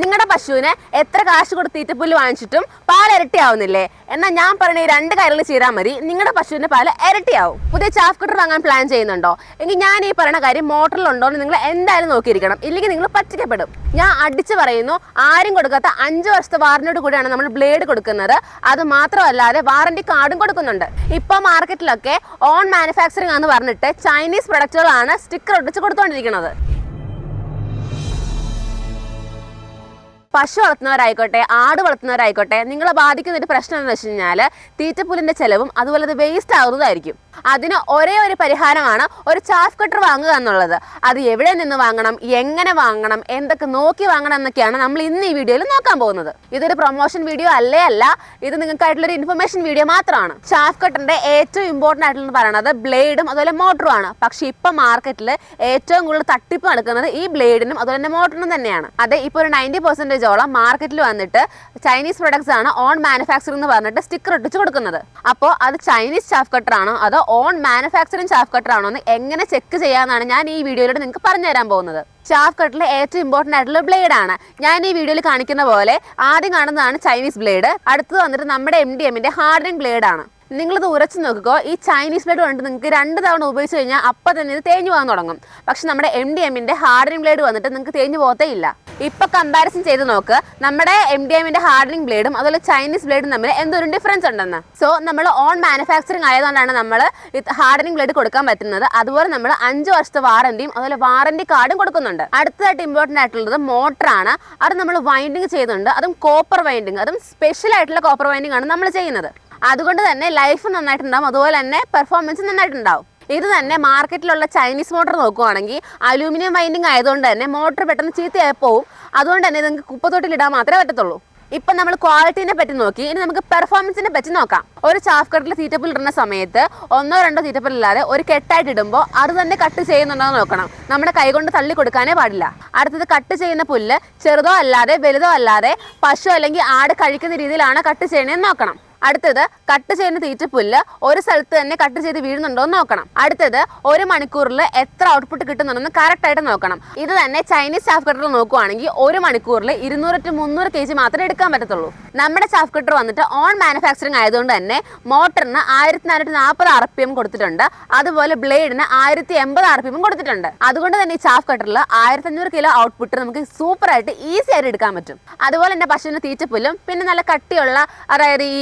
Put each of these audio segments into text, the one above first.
നിങ്ങളുടെ പശുവിനെ എത്ര കാശ് കൊടുത്ത് തീറ്റപ്പുല്ല് വാങ്ങിച്ചിട്ടും പാൽ ഇരട്ടിയാവുന്നില്ലേ? എന്നാൽ ഞാൻ പറഞ്ഞ ഈ 2 കാര്യങ്ങൾ ചെയ്താൽ മതി, നിങ്ങളുടെ പശുവിന്റെ പാല് ഇരട്ടിയാവും. പുതിയ ചാഫ് കട്ടർ വാങ്ങാൻ പ്ലാൻ ചെയ്യുന്നുണ്ടോ? എങ്കിൽ ഞാൻ ഈ പറയുന്ന കാര്യം മോട്ടറിലുണ്ടോ എന്ന് നിങ്ങൾ എന്തായാലും നോക്കിയിരിക്കണം, ഇല്ലെങ്കിൽ നിങ്ങൾ പറ്റിക്കപ്പെടും. ഞാൻ അടിച്ചു പറയുന്നു, ആരും കൊടുക്കാത്ത 5 വർഷത്തെ വാറന്റിയോട് കൂടിയാണ് നമ്മൾ ബ്ലേഡ് കൊടുക്കുന്നത്. അത് മാത്രമല്ലാതെ വാറന്റി കാർഡും കൊടുക്കുന്നുണ്ട്. ഇപ്പോൾ മാർക്കറ്റിലൊക്കെ ഓൺ മാനുഫാക്ചറിംഗ് ആണെന്ന് പറഞ്ഞിട്ട് ചൈനീസ് പ്രൊഡക്റ്റുകളാണ് സ്റ്റിക്കർ ഒട്ടിച്ച് കൊടുത്തുകൊണ്ടിരിക്കുന്നത്. പശു വളർത്തുന്നവരായിക്കോട്ടെ, ആട് വളർത്തുന്നവരായിക്കോട്ടെ, നിങ്ങളെ ബാധിക്കുന്ന ഒരു പ്രശ്നം എന്ന് വെച്ച് കഴിഞ്ഞാൽ തീറ്റപ്പുല്ലിൻ്റെ ചിലവും അതുപോലെ അത് വേസ്റ്റ് ആവുന്നതായിരിക്കും. അതിന് ഒരേ ഒരു പരിഹാരമാണ് ഒരു ചാഫ് കട്ടർ വാങ്ങുക എന്നുള്ളത്. അത് എവിടെ നിന്ന് വാങ്ങണം, എങ്ങനെ വാങ്ങണം, എന്തൊക്കെ നോക്കി വാങ്ങണം എന്നൊക്കെയാണ് നമ്മൾ ഇന്ന് ഈ വീഡിയോയിൽ നോക്കാൻ പോകുന്നത്. ഇതൊരു പ്രൊമോഷൻ വീഡിയോ അല്ല, ഇത് നിങ്ങൾക്കായിട്ടുള്ളൊരു ഇൻഫർമേഷൻ വീഡിയോ മാത്രമാണ്. ചാഫ് കട്ടറിന്റെ ഏറ്റവും ഇമ്പോർട്ടൻ്റ് ആയിട്ടുള്ള പറയുന്നത് ബ്ലേഡും അതുപോലെ മോട്ടറുമാണ്. പക്ഷേ ഇപ്പം മാർക്കറ്റിൽ ഏറ്റവും കൂടുതൽ തട്ടിപ്പ് നടക്കുന്നത് ഈ ബ്ലേഡിനും അതുപോലെ തന്നെ മോട്ടറിനും തന്നെയാണ്. അതെ, ഇപ്പോൾ ഒരു 90% മാർക്കറ്റിൽ വന്നിട്ട് ചൈനീസ് പ്രൊഡക്ട്സ് ആണ് ഓൺ മാനുഫാക്ചറിംഗ് എന്ന് പറഞ്ഞിട്ട് സ്റ്റിക്കർ ഒട്ടിച്ച് കൊടുക്കുന്നത്. അപ്പോൾ അത് ചൈനീസ് ചാഫ് കട്ടർ ആണോ അതോ ഓൺ മാനുഫാക്ചറിംഗ് ചാഫ് കട്ടർ ആണോ എന്ന് എങ്ങനെ ചെക്ക് ചെയ്യാമെന്നാണ് ഞാൻ ഈ വീഡിയോയിലൂടെ നിങ്ങൾക്ക് പറഞ്ഞു തരാൻ പോകുന്നത്. ചാഫ് കട്ടറിലെ ഏറ്റവും ഇമ്പോർട്ടൻ്റ് ആയിട്ടുള്ള ബ്ലേഡ് ആണ്. ഞാൻ ഈ വീഡിയോയിൽ കാണിക്കുന്ന പോലെ ആദ്യം കാണുന്നതാണ് ചൈനീസ് ബ്ലേഡ്, അടുത്തത് വന്നിട്ട് നമ്മുടെ MDMന്റെ ഹാർഡനിങ് ബ്ലേഡ് ആണ്. നിങ്ങളിത് ഉരച്ച് നോക്കുക, ഈ ചൈനീസ് ബ്ലേഡ് വന്നിട്ട് നിങ്ങൾക്ക് 2 തവണ ഉപയോഗിച്ച് കഴിഞ്ഞാൽ അപ്പം തന്നെ ഇത് തേഞ്ഞു പോകാൻ തുടങ്ങും. പക്ഷെ നമ്മുടെ MDMന്റെ ഹാർഡനിങ് ബ്ലേഡ് വന്നിട്ട് നിങ്ങൾക്ക് തേഞ്ഞു പോകത്തേ ഇല്ല. ഇപ്പൊ കമ്പാരിസൺ ചെയ്ത് നോക്ക്, നമ്മുടെ MDMന്റെ ഹാർഡനിങ് ബ്ലേഡും അതുപോലെ ചൈനീസ് ബ്ലേഡും തമ്മിൽ എന്തൊരു ഡിഫറൻസ് ഉണ്ടെന്ന്. സോ നമ്മൾ ഓൺ മാനുഫാക്ചറിങ് ആയതുകൊണ്ടാണ് നമ്മൾ ഹാർഡനിങ് ബ്ലേഡ് കൊടുക്കാൻ പറ്റുന്നത്. അതുപോലെ നമ്മൾ 5 വർഷത്തെ വാറന്റിയും അതുപോലെ വാറന്റി കാർഡും കൊടുക്കുന്നുണ്ട്. അടുത്തതായിട്ട് ഇമ്പോർട്ടൻ്റ് ആയിട്ടുള്ളത് മോട്ടറാണ്. അത് നമ്മൾ വൈൻഡിങ് ചെയ്യുന്നുണ്ട്, അതും കോപ്പർ വൈൻഡിങ്, അതും സ്പെഷ്യൽ ആയിട്ടുള്ള കോപ്പർ വൈൻഡിങ് ആണ് നമ്മൾ ചെയ്യുന്നത്. അതുകൊണ്ട് തന്നെ ലൈഫ് നന്നായിട്ടുണ്ടാവും, അതുപോലെ തന്നെ പെർഫോമൻസ് നന്നായിട്ടുണ്ടാവും. ഇത് തന്നെ മാർക്കറ്റിലുള്ള ചൈനീസ് മോട്ടർ നോക്കുവാണെങ്കിൽ അലൂമിനിയം വൈൻഡിങ് ആയതുകൊണ്ട് തന്നെ മോട്ടർ പെട്ടെന്ന് ചീത്തയായി പോവും. അതുകൊണ്ട് തന്നെ നിങ്ങൾക്ക് കുപ്പത്തൊട്ടിലിടാൻ മാത്രമേ പറ്റത്തുള്ളൂ. ഇപ്പം നമ്മൾ ക്വാളിറ്റീനെ പറ്റി നോക്കി, ഇനി നമുക്ക് പെർഫോമൻസിനെ പറ്റി നോക്കാം. ഒരു ചാഫ് കട്ടറിൽ തീറ്റപ്പുല്ല് ഇടുന്ന സമയത്ത് 1-2 തീറ്റപ്പുല്ലില്ലാതെ ഒരു കെട്ടായിട്ട് ഇടുമ്പോൾ അത് തന്നെ കട്ട് ചെയ്യുന്നുണ്ടോ എന്ന് നോക്കണം. നമ്മുടെ കൈകൊണ്ട് തള്ളി കൊടുക്കാനേ പാടില്ല. അടുത്തത് കട്ട് ചെയ്യുന്ന പുല്ല് ചെറുതോ അല്ലാതെ വലുതോ അല്ലാതെ പശു അല്ലെങ്കിൽ ആട് കഴിക്കുന്ന രീതിയിലാണ് കട്ട് ചെയ്യണമെന്ന് നോക്കണം. അടുത്തത് കട്ട് ചെയ്യുന്ന തീറ്റപ്പുല്ല് ഒരു സ്ഥലത്ത് തന്നെ കട്ട് ചെയ്ത് വീഴുന്നുണ്ടോ എന്ന് നോക്കണം. അടുത്തത് 1 മണിക്കൂറിൽ എത്ര ഔട്ട്പുട്ട് കിട്ടുന്നുണ്ടെന്ന് കറക്റ്റ് ആയിട്ട് നോക്കണം. ഇത് തന്നെ ചൈനീസ് ചാഫ് കട്ടറിൽ നോക്കുവാണെങ്കിൽ 1 മണിക്കൂറിൽ 200-300 kg മാത്രമേ എടുക്കാൻ പറ്റത്തുള്ളൂ. നമ്മുടെ ചാഫ് കട്ടർ വന്നിട്ട് ഓൺ മാനുഫാക്ചറിങ് ആയതുകൊണ്ട് തന്നെ മോട്ടറിന് 1440 RPM കൊടുത്തിട്ടുണ്ട്, അതുപോലെ ബ്ലേഡിന് 1080 RPM കൊടുത്തിട്ടുണ്ട്. അതുകൊണ്ട് തന്നെ ഈ ചാഫ് കട്ടറിൽ 1500 kg ഔട്ട്പുട്ട് നമുക്ക് സൂപ്പർ ആയിട്ട് ഈസി ആയിട്ട് എടുക്കാൻ പറ്റും. അതുപോലെ തന്നെ പശുവിന് തീറ്റപ്പുല്ലും പിന്നെ നല്ല കട്ടിയുള്ള, അതായത് ഈ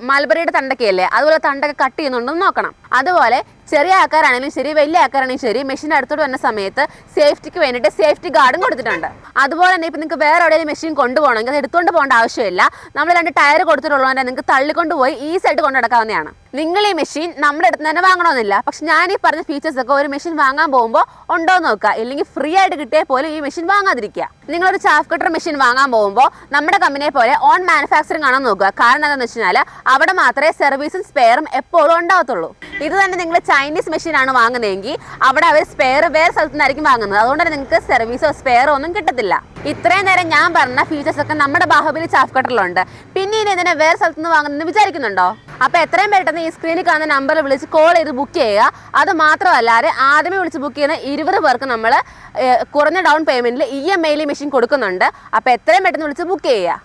മൽബറിയുടെ തണ്ടൊക്കെയല്ലേ, അതുപോലെ തണ്ടൊക്കെ കട്ട് ചെയ്യുന്നുണ്ടെന്ന് നോക്കണം. അതുപോലെ ചെറിയ ആൾക്കാരാണെങ്കിലും ശരി, വലിയ ആൾക്കാരാണെങ്കിലും ശരി, മെഷീൻ അടുത്തോട്ട് വരുന്ന സമയത്ത് സേഫ്റ്റിക്ക് വേണ്ടിയിട്ട് സേഫ്റ്റി ഗാർഡും കൊടുത്തിട്ടുണ്ട്. അതുപോലെ തന്നെ ഇപ്പം നിങ്ങൾക്ക് വേറെ എവിടെയെങ്കിലും മെഷീൻ കൊണ്ടുപോകണമെങ്കിൽ അത് എടുത്തുകൊണ്ട് പോകേണ്ട ആവശ്യമില്ല. നമ്മൾ 2 ടയർ കൊടുത്തിട്ടുള്ളതുകൊണ്ട് നിങ്ങൾക്ക് തള്ളിക്കൊണ്ട് പോയി ഈസി ആയിട്ട് കൊണ്ടു നടക്കാവുന്നതാണ്. നിങ്ങൾ ഈ മെഷീൻ നമ്മുടെ അടുത്ത് തന്നെ വാങ്ങണമെന്നില്ല. പക്ഷെ ഞാൻ ഈ പറഞ്ഞ ഫീച്ചേഴ്സ് ഒക്കെ ഒരു മെഷീൻ വാങ്ങാൻ പോകുമ്പോൾ ഉണ്ടോ എന്ന് നോക്കുക, ഇല്ലെങ്കിൽ ഫ്രീ ആയിട്ട് കിട്ടിയാൽ പോലും ഈ മെഷീൻ വാങ്ങാതിരിക്കുക. നിങ്ങളൊരു ചാഫ് കട്ടർ മെഷീൻ വാങ്ങാൻ പോകുമ്പോൾ നമ്മുടെ കമ്പനിയെ പോലെ ഓൺ മാനുഫാക്ചറിംഗ് ആണോ നോക്കുക. കാരണം എന്താണെന്ന് വെച്ച് കഴിഞ്ഞാൽ അവിടെ മാത്രമേ സർവീസും സ്പെയറും എപ്പോഴും ഉണ്ടാവത്തുള്ളൂ. ഇത് തന്നെ നിങ്ങൾ ചൈനീസ് മെഷീൻ ആണ് വാങ്ങുന്നതെങ്കിൽ അവിടെ അവർ സ്പെയർ വേറെ സ്ഥലത്തു നിന്നായിരിക്കും വാങ്ങുന്നത്. അതുകൊണ്ട് തന്നെ നിങ്ങൾക്ക് സർവീസോ സ്പെയറോ ഒന്നും കിട്ടത്തില്ല. ഇത്രയും നേരം ഞാൻ പറഞ്ഞ ഫീച്ചേഴ്സ് ഒക്കെ നമ്മുടെ ബാഹുബലി ചാഫ് കട്ടറിലുണ്ട്. പിന്നെ ഇനി ഇതിനെ വേറെ സ്ഥലത്തുനിന്ന് വാങ്ങുന്നതെന്ന് വിചാരിക്കുന്നുണ്ടോ? അപ്പോൾ എത്രയും പെട്ടെന്ന് ഈ സ്ക്രീനിൽ കാണുന്ന നമ്പറിൽ വിളിച്ച് കോൾ ചെയ്ത് ബുക്ക് ചെയ്യുക. അത് മാത്രമല്ലാതെ ആദ്യമേ വിളിച്ച് ബുക്ക് ചെയ്യുന്ന 20 പേർക്ക് നമ്മൾ കുറഞ്ഞ ഡൗൺ പേയ്മെന്റിൽ EMI മെഷീൻ കൊടുക്കുന്നുണ്ട്. അപ്പോൾ എത്രയും പെട്ടെന്ന് വിളിച്ച് ബുക്ക് ചെയ്യുക.